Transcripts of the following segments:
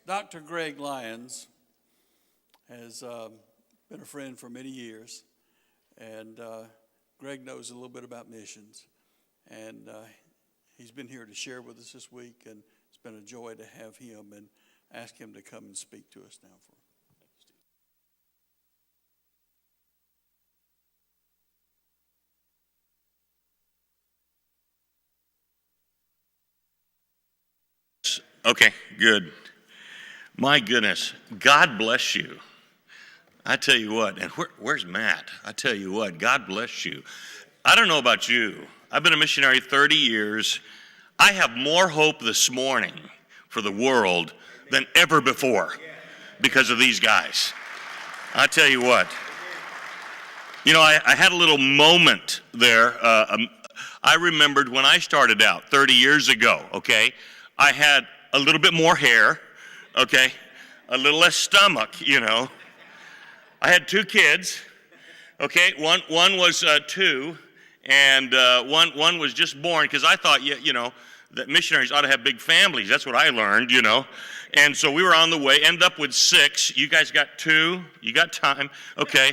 Dr. Greg Lyons has been a friend for many years, and Greg knows a little bit about missions, and he's been here to share with us this week, and it's been a joy to have him and ask him to come and speak to us now. Okay, good. My goodness, God bless you. I tell you what, and where's Matt? I tell you what, God bless you. I don't know about you. I've been a missionary 30 years. I have more hope this morning for the world than ever before because of these guys. I tell you what. You know, I had a little moment there. I remembered when I started out 30 years ago, okay? I had a little bit more hair, okay? A little less stomach, you know. I had 2 kids, okay? One was 2, and one was just born, because I thought, you know, that missionaries ought to have big families. That's what I learned, you know. And so we were on the way, ended up with 6. You guys got 2. You got time. Okay.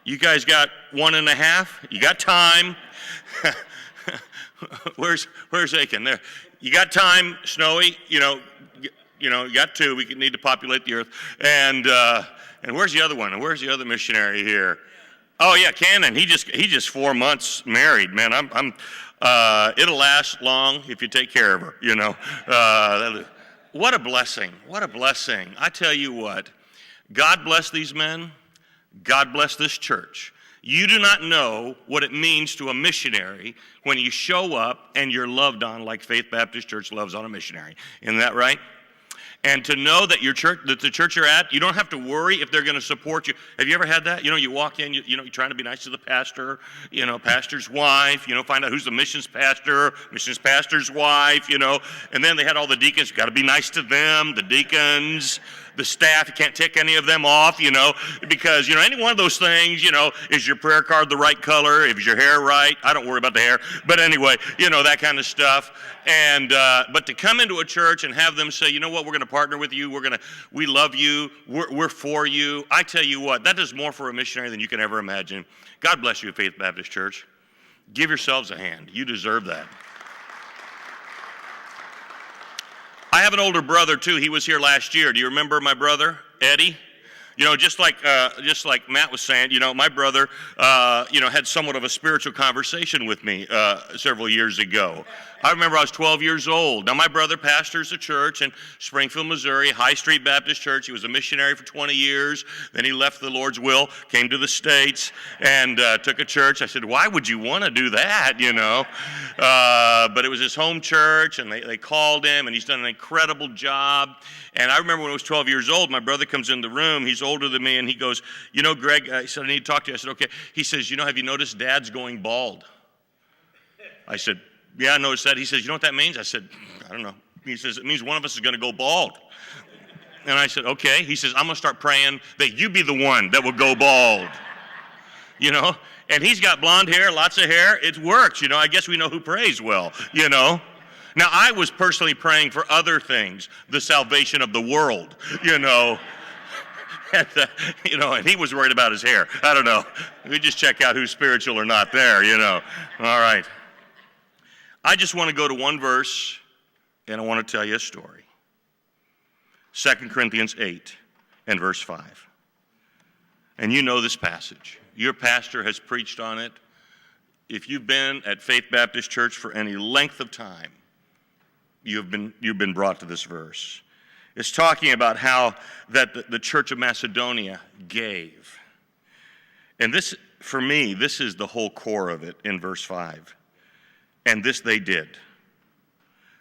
You guys got 1.5. You got time. Where's Aiken? There. You got time, Snowy. You know, you got 2. We need to populate the earth. And where's the other one? And where's the other missionary here? Oh yeah, Cannon. He just 4 months married. Man, it'll last long if you take care of her. You know. What a blessing. What a blessing. I tell you what. God bless these men. God bless this church. You do not know what it means to a missionary when you show up and you're loved on like Faith Baptist Church loves on a missionary. Isn't that right? And to know that the church you're at, you don't have to worry if they're going to support you. Have you ever had that? You know, you walk in, you're trying to be nice to the pastor, you know, pastor's wife, you know, find out who's the missions pastor's wife, you know, and then they had all the deacons. You got to be nice to them, the deacons, the staff. You can't tick any of them off, you know, because, you know, any one of those things, you know, is your prayer card the right color? Is your hair right? I don't worry about the hair, but anyway, you know, that kind of stuff. And but to come into a church and have them say, you know what, we're going to partner with you. We love you. We're for you. I tell you what, that does more for a missionary than you can ever imagine. God bless you, Faith Baptist Church. Give yourselves a hand. You deserve that. I have an older brother too. He was here last year. Do you remember my brother, Eddie? You know, just like Matt was saying, you know, my brother, you know, had somewhat of a spiritual conversation with me several years ago. I remember I was 12 years old. Now, my brother pastors a church in Springfield, Missouri, High Street Baptist Church. He was a missionary for 20 years. Then he left the Lord's will, came to the States, and took a church. I said, why would you want to do that, you know? But it was his home church, and they called him, and he's done an incredible job. And I remember when I was 12 years old, my brother comes in the room. He's older than me, and he goes, you know, Greg, he said, I need to talk to you. I said, okay. He says, you know, have you noticed Dad's going bald? I said, yeah, I noticed that. He says, you know what that means? I said, I don't know. He says, it means one of us is going to go bald. And I said, okay. He says, I'm going to start praying that you be the one that will go bald. You know? And he's got blonde hair, lots of hair. It works. You know, I guess we know who prays well, you know? Now, I was personally praying for other things, the salvation of the world, you know. And he was worried about his hair. I don't know. We just check out who's spiritual or not there, you know. All right. I just want to go to one verse, and I want to tell you a story. 2 Corinthians 8 and verse 5. And you know this passage. Your pastor has preached on it. If you've been at Faith Baptist Church for any length of time, you've been brought to this verse. It's talking about how that the Church of Macedonia gave. And this, for me, this is the whole core of it in verse 5. And this they did,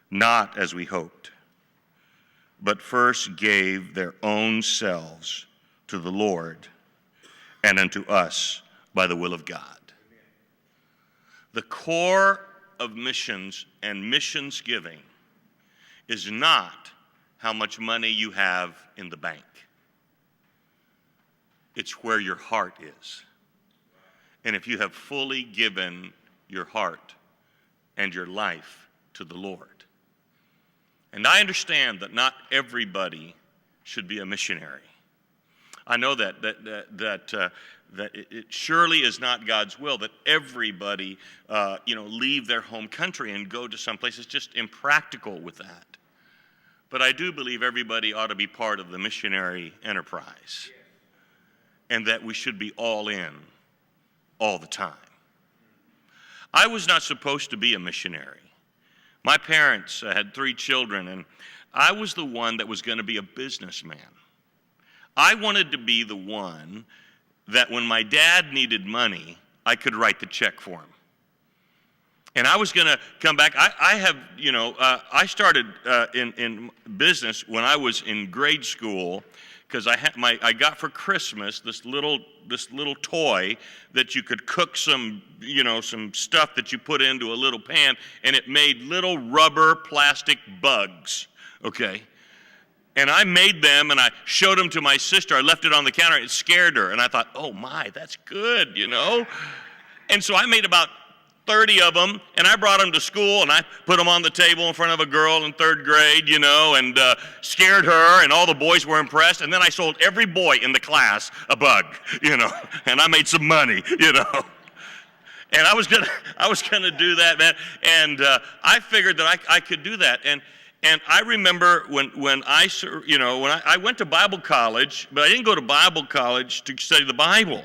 not as we hoped, but first gave their own selves to the Lord and unto us by the will of God. The core of missions and missions giving is not how much money you have in the bank. It's where your heart is. And if you have fully given your heart and your life to the Lord, And I understand that not everybody should be a missionary. I know that it surely is not God's will that everybody, leave their home country and go to some place. It's just impractical with that. But I do believe everybody ought to be part of the missionary enterprise, and that we should be all in all the time. I was not supposed to be a missionary. My parents had 3 children, and I was the one that was going to be a businessman. I wanted to be the one that when my dad needed money, I could write the check for him. And I was going to come back. I started in business when I was in grade school, because I got for Christmas this little toy that you could cook some stuff that you put into a little pan, and it made little rubber plastic bugs. Okay. And I made them, and I showed them to my sister. I left it on the counter. It scared her. And I thought, oh, my, that's good, And so I made about 30 of them, and I brought them to school, and I put them on the table in front of a girl in 3rd grade, and scared her, and all the boys were impressed. And then I sold every boy in the class a bug, and I made some money, And I was gonna do that, man. And I figured that I could do that. And I remember when I went to Bible college, but I didn't go to Bible college to study the Bible.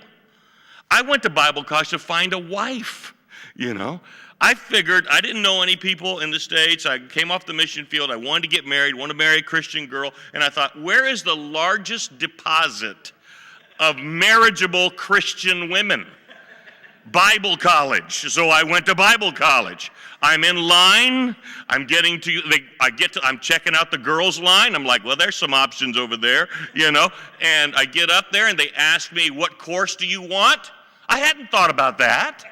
I went to Bible college to find a wife, I figured I didn't know any people in the States. I came off the mission field. I wanted to get married, wanted to marry a Christian girl. And I thought, where is the largest deposit of marriageable Christian women? Bible college. So I went to Bible college. I'm in line. I'm checking out the girls' line. I'm like, well, there's some options over there, And I get up there and they ask me, what course do you want? I hadn't thought about that.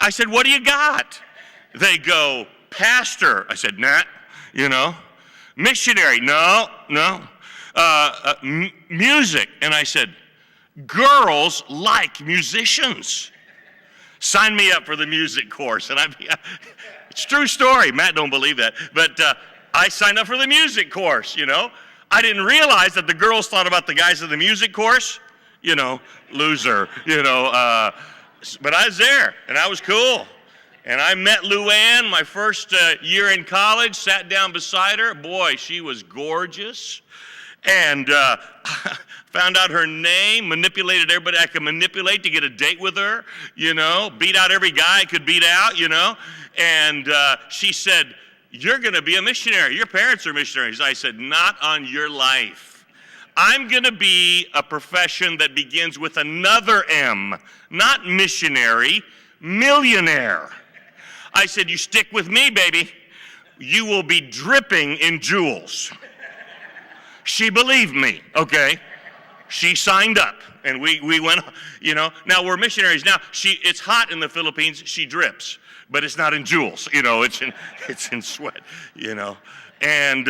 I said, what do you got? They go, pastor. I said, nah, Missionary, no. Music. And I said, girls like musicians. Sign me up for the music course. And it's a true story. Matt don't believe that. But I signed up for the music course, I didn't realize that the girls thought about the guys in the music course, loser, But I was there, and I was cool. And I met Luann my first year in college, sat down beside her. Boy, she was gorgeous. And found out her name, manipulated everybody I could manipulate to get a date with her, beat out every guy I could beat out, And she said, you're going to be a missionary. Your parents are missionaries. I said, not on your life. I'm going to be a profession that begins with another M, not missionary, millionaire. I said, you stick with me, baby. You will be dripping in jewels. She believed me, okay? She signed up, and we went, Now, we're missionaries now. It's hot in the Philippines. She drips, but it's not in jewels, It's in sweat, And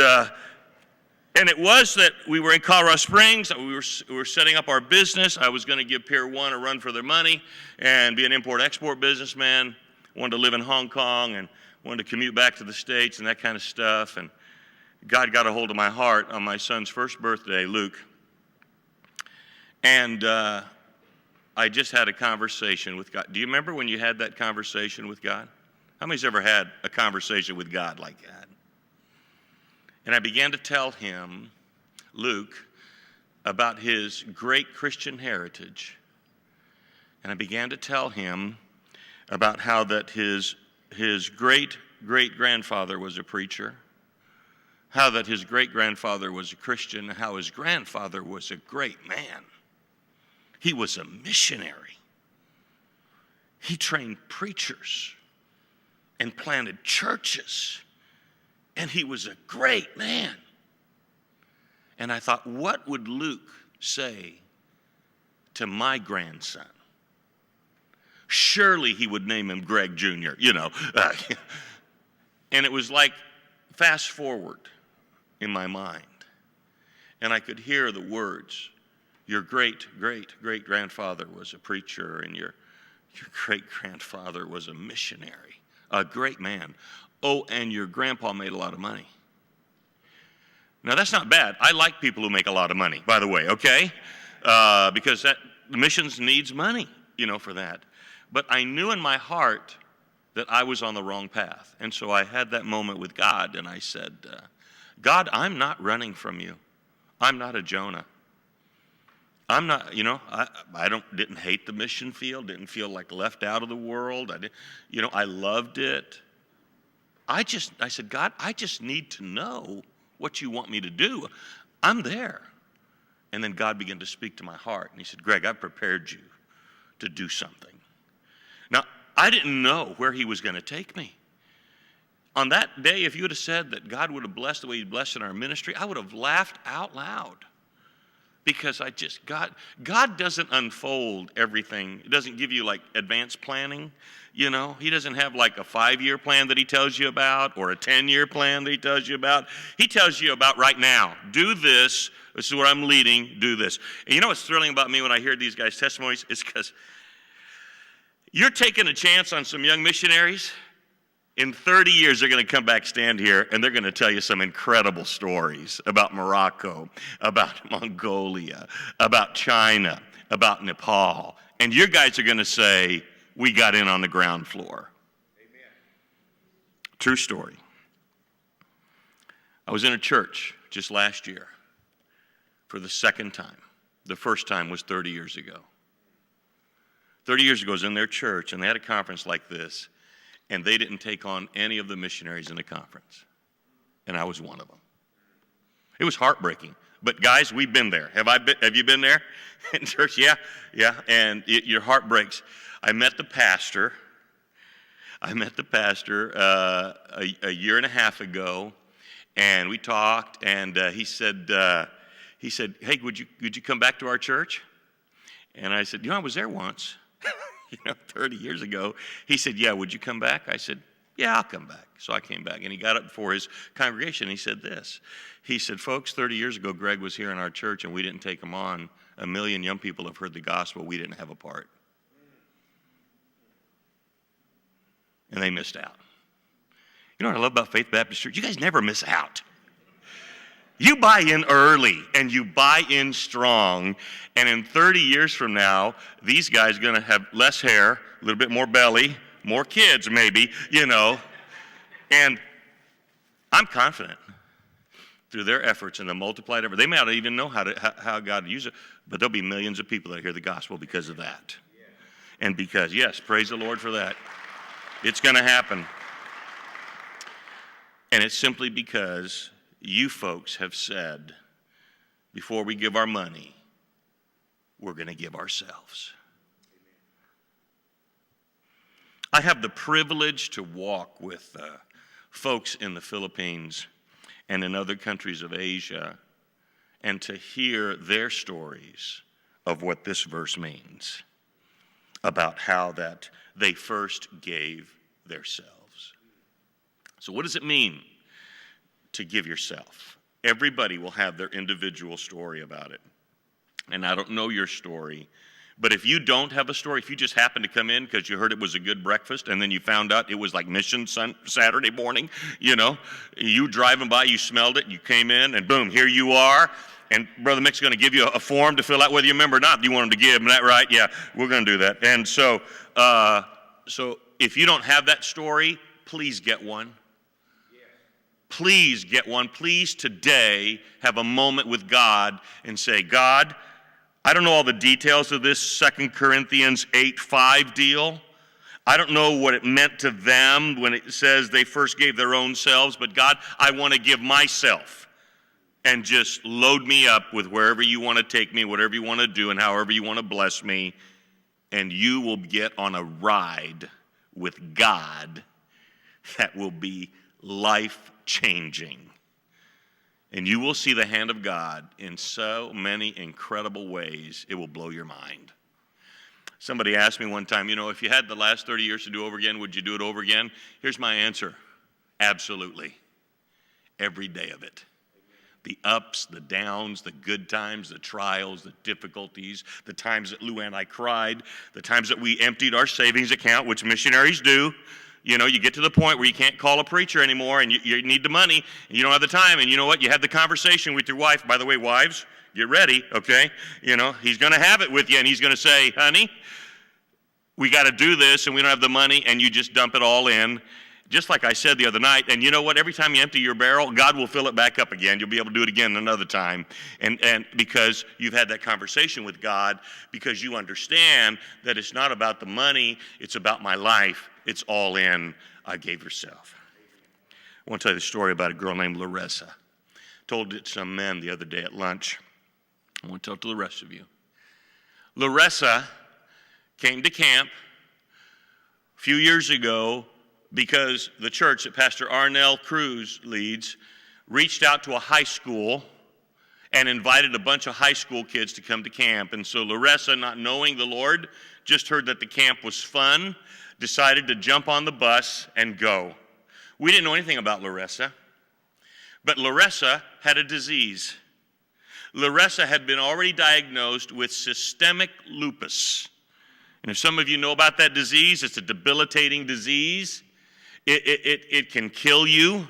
it was that we were in Colorado Springs. We were setting up our business. I was going to give Pier 1 a run for their money and be an import-export businessman. Wanted to live in Hong Kong and wanted to commute back to the States and that kind of stuff. And God got a hold of my heart on my son's first birthday, Luke. And I just had a conversation with God. Do you remember when you had that conversation with God? How many's ever had a conversation with God like that? And I began to tell him, Luke, about his great Christian heritage. And I began to tell him about how that his great-great-grandfather was a preacher, how that his great-grandfather was a Christian, how his grandfather was a great man. He was a missionary. He trained preachers and planted churches. And he was a great man. And I thought, what would Luke say to my grandson? Surely he would name him Greg Jr., And it was like fast forward in my mind. And I could hear the words, your great-great-great-grandfather was a preacher, and your great-grandfather was a missionary, a great man. Oh, and your grandpa made a lot of money. Now, that's not bad. I like people who make a lot of money, by the way, okay? Because the missions needs money, for that. But I knew in my heart that I was on the wrong path. And so I had that moment with God, and I said, God, I'm not running from you. I'm not a Jonah. I'm not, I didn't hate the mission field, didn't feel like left out of the world. I loved it. I said, God, I just need to know what you want me to do. I'm there. And then God began to speak to my heart. And he said, Greg, I've prepared you to do something. Now, I didn't know where he was going to take me. On that day, if you would have said that God would have blessed the way he blessed in our ministry, I would have laughed out loud. Because God doesn't unfold everything. He doesn't give you like advanced planning. He doesn't have like a 5-year plan that he tells you about or a 10-year plan that he tells you about. He tells you about right now. Do this. This is where I'm leading. Do this. And what's thrilling about me when I hear these guys' testimonies is because you're taking a chance on some young missionaries. In 30 years, they're going to come back, stand here, and they're going to tell you some incredible stories about Morocco, about Mongolia, about China, about Nepal. And your guys are going to say, we got in on the ground floor. Amen. True story. I was in a church just last year for the second time. The first time was 30 years ago. 30 years ago, I was in their church, and they had a conference like this. And they didn't take on any of the missionaries in the conference. And I was one of them. It was heartbreaking. But guys, we've been there. Have you been there in church? Yeah. And your heart breaks. I met the pastor a year and a half ago, and we talked, and he said, hey, would you come back to our church? And I said, I was there once. 30 years ago. He said, yeah, would you come back? I said, yeah, I'll come back. So I came back, and he got up before his congregation, and he said this. He said, folks, 30 years ago, Greg was here in our church, and we didn't take him on. 1 million young people have heard the gospel. We didn't have a part. And they missed out. You know what I love about Faith Baptist Church? You guys never miss out. You buy in early, and you buy in strong, and in 30 years from now, these guys are going to have less hair, a little bit more belly, more kids maybe, and I'm confident through their efforts and the multiplied effort. They may not even know how God used it, but there'll be millions of people that hear the gospel because of that. And because, yes, praise the Lord for that. It's going to happen. And it's simply because you folks have said, before we give our money, we're going to give ourselves. I have the privilege to walk with folks in the Philippines and in other countries of Asia and to hear their stories of what this verse means about how that they first gave themselves. So what does it mean to give yourself? Everybody will have their individual story about it. And I don't know your story, but if you don't have a story, if you just happen to come in because you heard it was a good breakfast and then you found out it was like mission Saturday morning, you driving by, you smelled it, you came in, and boom, here you are. And Brother Mick's going to give you a form to fill out whether you remember or not. You want him to give, isn't that right? Yeah, we're going to do that. And so if you don't have that story, please get one. Please get one. Please today have a moment with God and say, God, I don't know all the details of this 2 Corinthians 8:5 deal. I don't know what it meant to them when it says they first gave their own selves, but God, I want to give myself. And just load me up with wherever you want to take me, whatever you want to do, and however you want to bless me. And you will get on a ride with God that will be life-changing. And you will see the hand of God in so many incredible ways, it will blow your mind. Somebody asked me one time, if you had the last 30 years to do over again, would you do it over again? Here's my answer. Absolutely. Every day of it. The ups, the downs, the good times, the trials, the difficulties, the times that Lou and I cried, the times that we emptied our savings account, which missionaries do, You know, you get to the point where you can't call a preacher anymore, and you need the money, and you don't have the time, and you know what? You have the conversation with your wife. By the way, wives, get ready, okay? You know, he's going to have it with you, and he's going to say, honey, we got to do this, and we don't have the money, and you just dump it all in. Just like I said the other night, and you know what? Every time you empty your barrel, God will fill it back up again. You'll be able to do it again another time. And because you've had that conversation with God, because you understand that it's not about the money, it's about my life. It's all in. I gave yourself. I want to tell you the story about a girl named Larissa. Told it to some men the other day at lunch. I want to tell it to the rest of you. Larissa came to camp a few years ago because the church that Pastor Arnell Cruz leads reached out to a high school and invited a bunch of high school kids to come to camp. And so Larissa, not knowing the Lord, just heard that the camp was fun, decided to jump on the bus and go. We didn't know anything about Larissa, but Larissa had a disease. Larissa had been already diagnosed with systemic lupus. And if some of you know about that disease, it's a debilitating disease. It can kill you.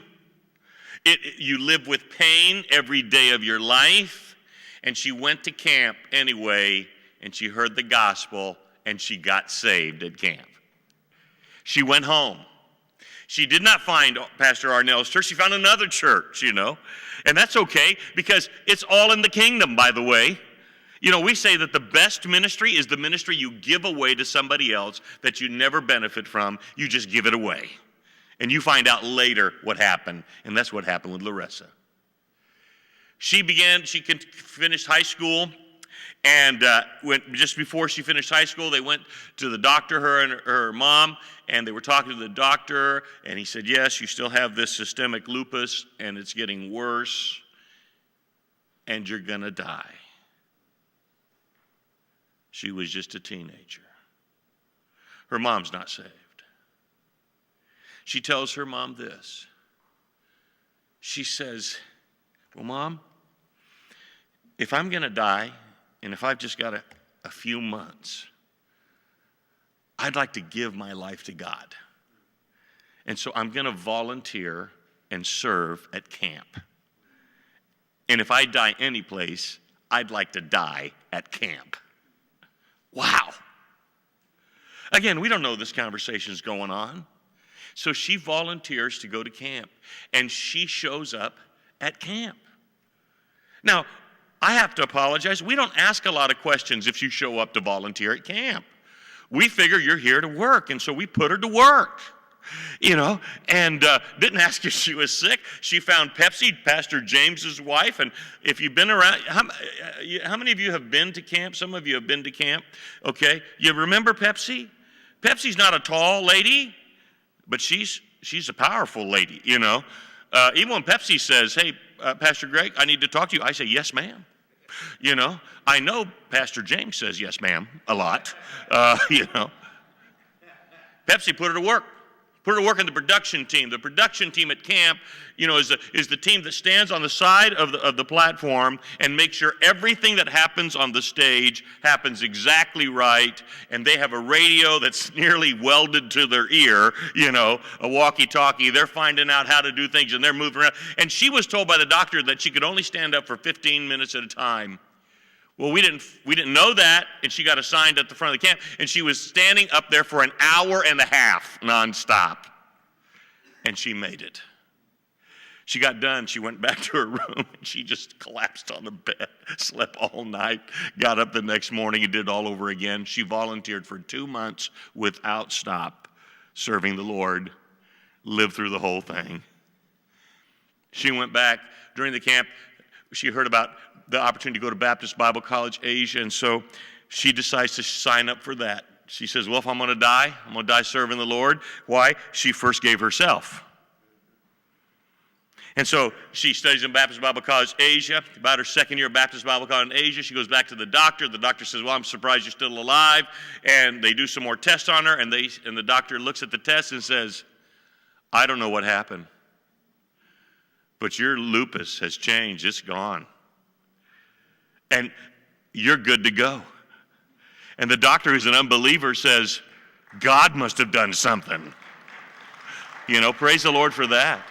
You live with pain every day of your life. And she went to camp anyway, and she heard the gospel, and she got saved at camp. She went home. She did not find Pastor Arnell's church. She found another church, you know. And that's okay, because it's all in the kingdom, by the way. You know, we say that the best ministry is the ministry you give away to somebody else that you never benefit from. You just give it away. And you find out later what happened. And that's what happened with Larissa. She finished high school. And just before she finished high school, they went to the doctor, her and her mom, and they were talking to the doctor. And he said, yes, you still have this systemic lupus, and it's getting worse, and you're going to die. She was just a teenager. Her mom's not saved. She tells her mom this. She says, well, Mom, if I'm going to die, and if I've just got a few months, I'd like to give my life to God. And so I'm going to volunteer and serve at camp. And if I die any place, I'd like to die at camp. Wow. Again, we don't know this conversation's going on. So she volunteers to go to camp, and she shows up at camp. Now, I have to apologize. We don't ask a lot of questions if you show up to volunteer at camp. We figure you're here to work, and so we put her to work, you know, and didn't ask if she was sick. She found Pepsi, Pastor James's wife, and if you've been around, how many of you have been to camp? Some of you have been to camp, okay? You remember Pepsi? Pepsi's not a tall lady, but she's a powerful lady, you know. Even when Pepsi says, hey, Pastor Greg, I need to talk to you, I say, yes, ma'am. You know, I know Pastor James says yes, ma'am, a lot, you know. Pepsi put her to work. Put her to work in the production team. The production team at camp, you know, is the team that stands on the side of the platform and makes sure everything that happens on the stage happens exactly right. And they have a radio that's nearly welded to their ear, you know, a walkie-talkie. They're finding out how to do things, and they're moving around. And she was told by the doctor that she could only stand up for 15 minutes at a time. Well, we didn't know that, and she got assigned at the front of the camp, and she was standing up there for an hour and a half nonstop, and she made it. She got done, she went back to her room, and she just collapsed on the bed, slept all night, got up the next morning and did it all over again. She volunteered for 2 months without stop, serving the Lord, lived through the whole thing. She went back during the camp. She heard about the opportunity to go to Baptist Bible College Asia, and so she decides to sign up for that. She says, well, if I'm going to die, I'm going to die serving the Lord. Why? She first gave herself. And so she studies in Baptist Bible College Asia. About her second year of Baptist Bible College in Asia, she goes back to the doctor. The doctor says, well, I'm surprised you're still alive. And they do some more tests on her, and the doctor looks at the test and says, I don't know what happened, but your lupus has changed. It's gone. And you're good to go. And the doctor, who's an unbeliever, says, God must have done something. Praise the Lord for that.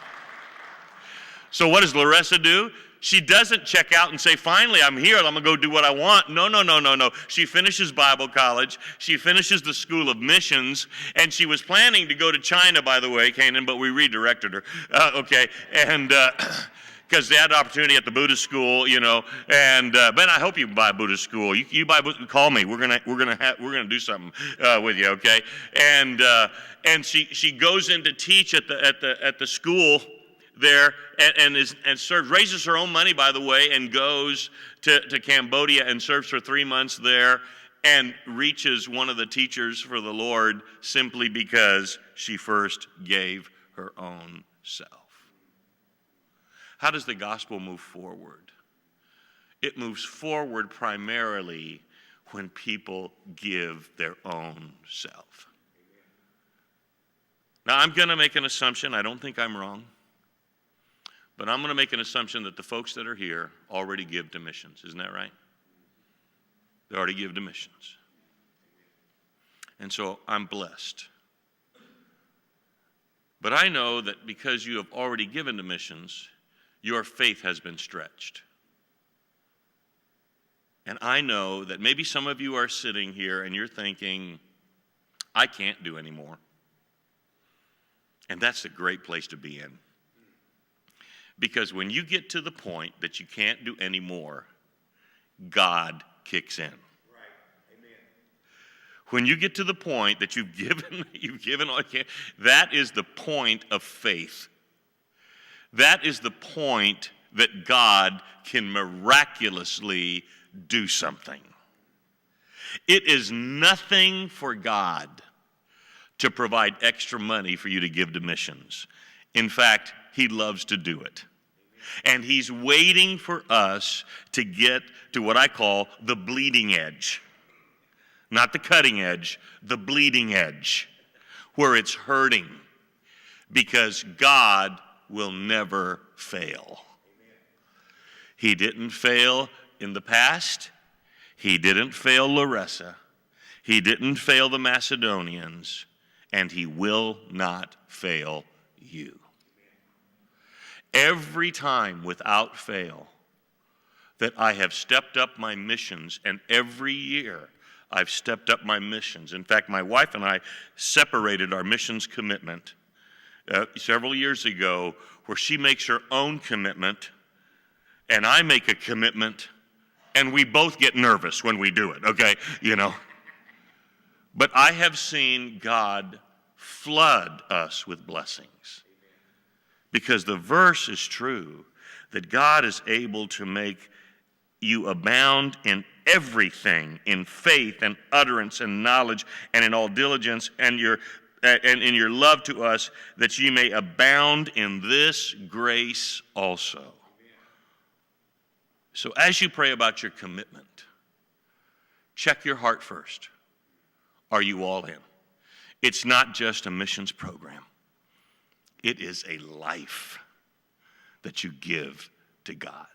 So what does Larissa do? She doesn't check out and say, finally, I'm here, I'm going to go do what I want. No. She finishes Bible college. She finishes the School of Missions, and she was planning to go to China, by the way, Canaan, but we redirected her. And because they had an opportunity at the Buddhist school, and Ben, I hope you buy Buddhist school. You buy, call me. We're gonna do something with you, okay? And she goes in to teach at the school there, and serves, raises her own money, by the way, and goes to Cambodia and serves for 3 months there, and reaches one of the teachers for the Lord simply because she first gave her own self. How does the gospel move forward? It moves forward primarily when people give their own self. Now, I'm going to make an assumption. I don't think I'm wrong. But I'm going to make an assumption that the folks that are here already give to missions. Isn't that right? They already give to missions. And so I'm blessed. But I know that because you have already given to missions, your faith has been stretched. And I know that maybe some of you are sitting here and you're thinking, I can't do anymore. And that's a great place to be in. Because when you get to the point that you can't do any more, God kicks in. Right. Amen. When you get to the point that you've given all you can, that is the point of faith. That is the point that God can miraculously do something. It is nothing for God to provide extra money for you to give to missions. In fact, He loves to do it. And He's waiting for us to get to what I call the bleeding edge. Not the cutting edge, the bleeding edge, where it's hurting. Because God will never fail. He didn't fail in the past. He didn't fail Larissa. He didn't fail the Macedonians. And He will not fail you. Every time without fail that I have stepped up my missions, and every year I've stepped up my missions. In fact, my wife and I separated our missions commitment several years ago, where she makes her own commitment and I make a commitment, and we both get nervous when we do it, okay? But I have seen God flood us with blessings. Because the verse is true, that God is able to make you abound in everything, in faith and utterance and knowledge and in all diligence and in your love to us, that ye may abound in this grace also. So as you pray about your commitment, check your heart first. Are you all in? It's not just a missions program. It is a life that you give to God.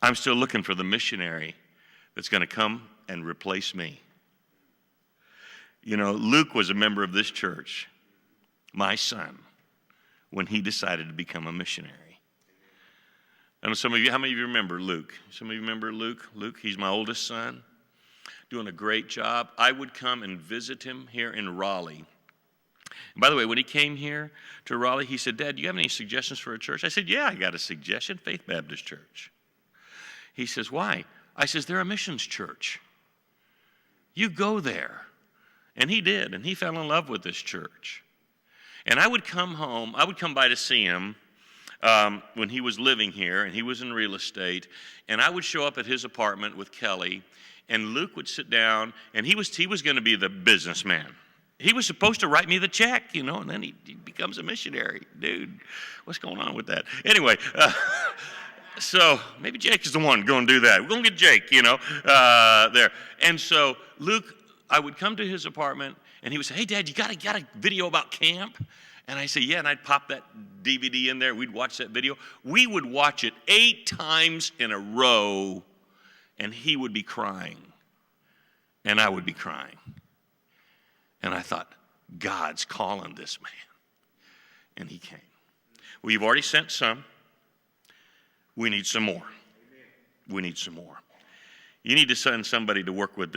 I'm still looking for the missionary that's going to come and replace me. Luke was a member of this church, my son, when he decided to become a missionary. And how many of you remember Luke? Some of you remember Luke? Luke, he's my oldest son, doing a great job. I would come and visit him here in Raleigh. And by the way, when he came here to Raleigh, he said, Dad, do you have any suggestions for a church? I said, yeah, I got a suggestion, Faith Baptist Church. He says, why? I says, they're a missions church. You go there. And he did, and he fell in love with this church. And I would come by to see him when he was living here, and he was in real estate, and I would show up at his apartment with Kelly, and Luke would sit down, and he was going to be the businessman. He was supposed to write me the check, and then he becomes a missionary. Dude, what's going on with that? Anyway, so maybe Jake is the one going to do that. We're going to get Jake, there. And so Luke, I would come to his apartment, and he would say, hey, Dad, you got a video about camp? And I say, yeah, and I'd pop that DVD in there. We'd watch that video. We would watch it 8 times in a row, and he would be crying, and I would be crying. And I thought, God's calling this man. And he came. Well, you've already sent some. We need some more. We need some more. You need to send somebody to work with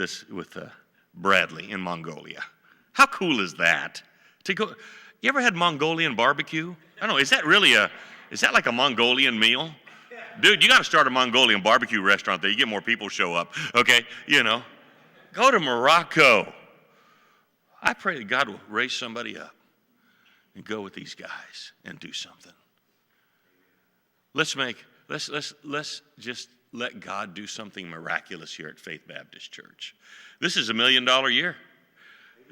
Bradley in Mongolia. How cool is that? To go. You ever had Mongolian barbecue? I don't know. Is that like a Mongolian meal? Dude, you got to start a Mongolian barbecue restaurant there. You get more people show up. Okay, Go to Morocco. I pray that God will raise somebody up and go with these guys and do something. Let's just let God do something miraculous here at Faith Baptist Church. This is $1 million year.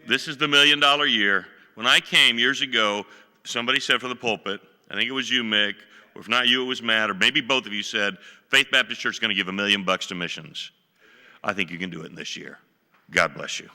This is the $1 million year. When I came years ago, somebody said from the pulpit, I think it was you, Mick, or if not you, it was Matt, or maybe both of you said, Faith Baptist Church is going to give $1 million to missions. I think you can do it in this year. God bless you.